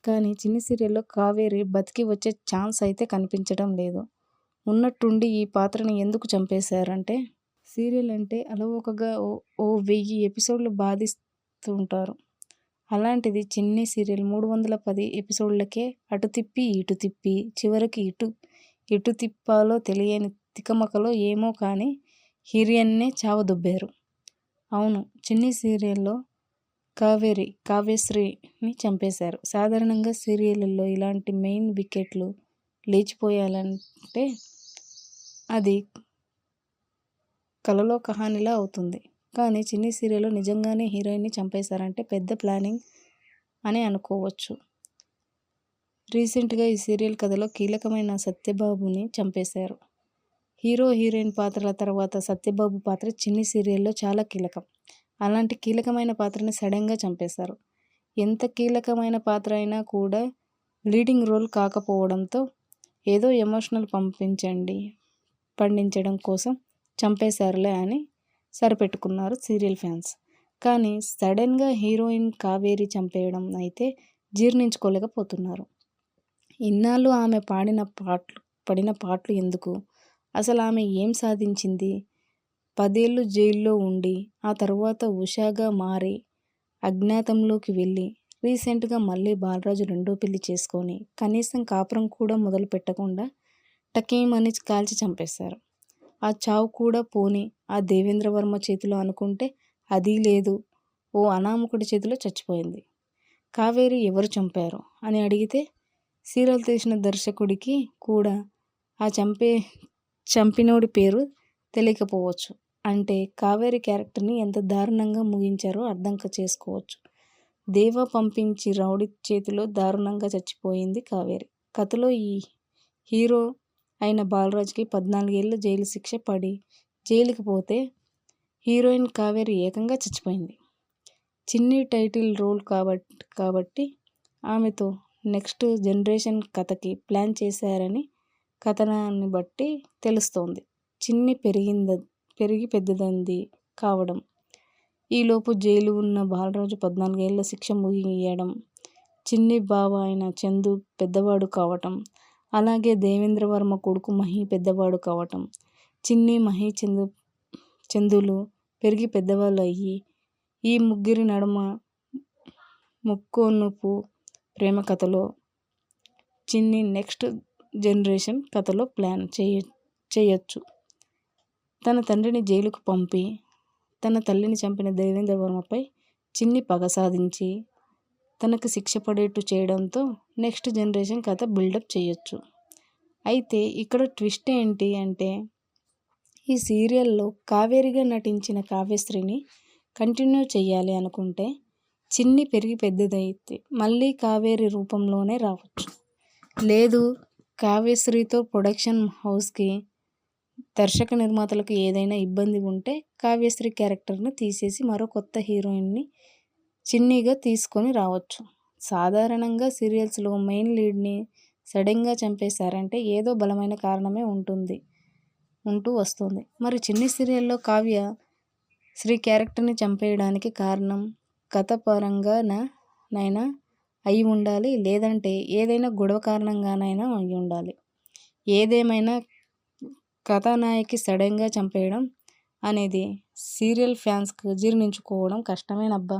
కానీ చిన్ని సీరియల్‌లో కావేరి బతికి వచ్చే ఛాన్స్ అయితే కనిపించడం లేదు. ఉన్నట్టుండి ఈ పాత్రని ఎందుకు చంపేశారంటే, సీరియల్ అంటే అలవోకగా ఓ 1000 ఎపిసోడ్లు బాధిస్తుంటారు. అలాంటిది చిన్ని సీరియల్ 310 ఎపిసోడ్లకే అటు తిప్పి, ఇటు తిప్పి, చివరికి ఎటు తిప్పాలో తెలియని తికమకలో ఏమో కానీ హీరోయిన్నే చావదొబ్బారు. అవును, చిన్ని సీరియల్‌లో కావ్యశ్రీని చంపేశారు. సాధారణంగా సీరియళ్లలో ఇలాంటి మెయిన్ వికెట్లు లేచిపోయాలంటే అది కలలో కహానిలా అవుతుంది. కానీ చిన్ని సీరియల్లో నిజంగానే హీరోయిన్ని చంపేశారంటే పెద్ద ప్లానింగ్ అని అనుకోవచ్చు. రీసెంట్గా ఈ సీరియల్ కథలో కీలకమైన సత్యబాబుని చంపేశారు. హీరో హీరోయిన్ పాత్రల తర్వాత సత్యబాబు పాత్ర చిన్ని సీరియల్లో చాలా కీలకం. అలాంటి కీలకమైన పాత్రని సడన్గా చంపేశారు. ఎంత కీలకమైన పాత్ర అయినా కూడా లీడింగ్ రోల్ కాకపోవడంతో ఏదో ఎమోషనల్ పండించడం కోసం చంపేశారులే అని సరిపెట్టుకున్నారు సీరియల్ ఫ్యాన్స్. కానీ సడన్గా హీరోయిన్ కావేరి చంపేయడం అయితే జీర్ణించుకోలేకపోతున్నారు. ఇన్నాళ్ళు ఆమె పడిన పాటలు ఎందుకు? అసలు ఆమె ఏం సాధించింది? 10 ఏళ్ళు జైల్లో ఉండి ఆ తర్వాత ఉషాగా మారి అజ్ఞాతంలోకి వెళ్ళి రీసెంట్గా మళ్ళీ బాలరాజు రెండో పెళ్లి చేసుకొని కనీసం కాపురం కూడా మొదలు పెట్టకుండా టకీమని కాల్చి చంపేశారు. ఆ చావు కూడా పోనీ ఆ దేవేంద్రవర్మ చేతిలో అనుకుంటే అదీ లేదు, ఓ అనామకుడి చేతిలో చచ్చిపోయింది. కావేరి ఎవరు చంపారు అని అడిగితే సీరియల్ తీసిన దర్శకుడికి కూడా ఆ చంపినోడి పేరు తెలియకపోవచ్చు. అంటే కావేరి క్యారెక్టర్ని ఎంత దారుణంగా ముగించారో అర్థం చేసుకోవచ్చు. దేవా పంపించి రౌడీ చేతిలో దారుణంగా చచ్చిపోయింది కావేరి. కథలో ఈ హీరో అయిన బాలరాజుకి 14 ఏళ్ల జైలు శిక్ష పడి జైలుకి పోతే హీరోయిన్ కావేరి ఏకంగా చచ్చిపోయింది. చిన్ని టైటిల్ రోల్ కాబట్టి ఆమెతో నెక్స్ట్ జనరేషన్ కథకి ప్లాన్ చేశారని కథనాన్ని బట్టి తెలుస్తోంది. చిన్ని పెరిగి పెద్దదంది కావడం, ఈలోపు జైలు ఉన్న బాలరాజు 14 ఏళ్ల శిక్ష ముగియడం, చిన్ని బావ అయిన చందు పెద్దవాడు కావటం, అలాగే దేవేంద్రవర్మ కొడుకు మహి పెద్దవాడు కావటం, చిన్ని మహి చందులు పెరిగి పెద్దవాళ్ళు అయ్యి ఈ ముగ్గురి నడుమ ముక్కోనొప్పు ప్రేమ కథలో చిన్ని నెక్స్ట్ జనరేషన్ కథలో ప్లాన్ చేయొచ్చు. తన తండ్రిని జైలుకు పంపి తన తల్లిని చంపిన దేవేంద్రవర్మపై చిన్ని పగ సాధించి తనకు శిక్ష పడేట్టు చేయడంతో నెక్స్ట్ జనరేషన్ కథ బిల్డప్ చేయొచ్చు. అయితే ఇక్కడ ట్విస్ట్ ఏంటి అంటే, ఈ సీరియల్లో కావేరిగా నటించిన కావ్యశ్రీని కంటిన్యూ చేయాలి అనుకుంటే చిన్ని పెరిగి పెద్దదైతే మళ్ళీ కావేరి రూపంలోనే రావచ్చు. లేదు, కావ్యశ్రీతో ప్రొడక్షన్ హౌస్కి దర్శక నిర్మాతలకు ఏదైనా ఇబ్బంది ఉంటే కావ్యశ్రీ క్యారెక్టర్ని తీసేసి మరో కొత్త హీరోయిన్ని చిన్నిగా తీసుకొని రావచ్చు. సాధారణంగా సీరియల్స్లో మెయిన్ లీడ్ని సడన్గా చంపేశారంటే ఏదో బలమైన కారణమే ఉంటూ వస్తుంది. మరి చిన్ని సీరియల్లో కావ్య శ్రీ క్యారెక్టర్ని చంపేయడానికి కారణం కథ పరంగానైనా అయి ఉండాలి, లేదంటే ఏదైనా గొడవ కారణంగానైనా అయి ఉండాలి. ఏదేమైనా కథానాయకి సడన్గా చంపేయడం అనేది సీరియల్ ఫ్యాన్స్కి జీర్ణించుకోవడం కష్టమేనబ్బా.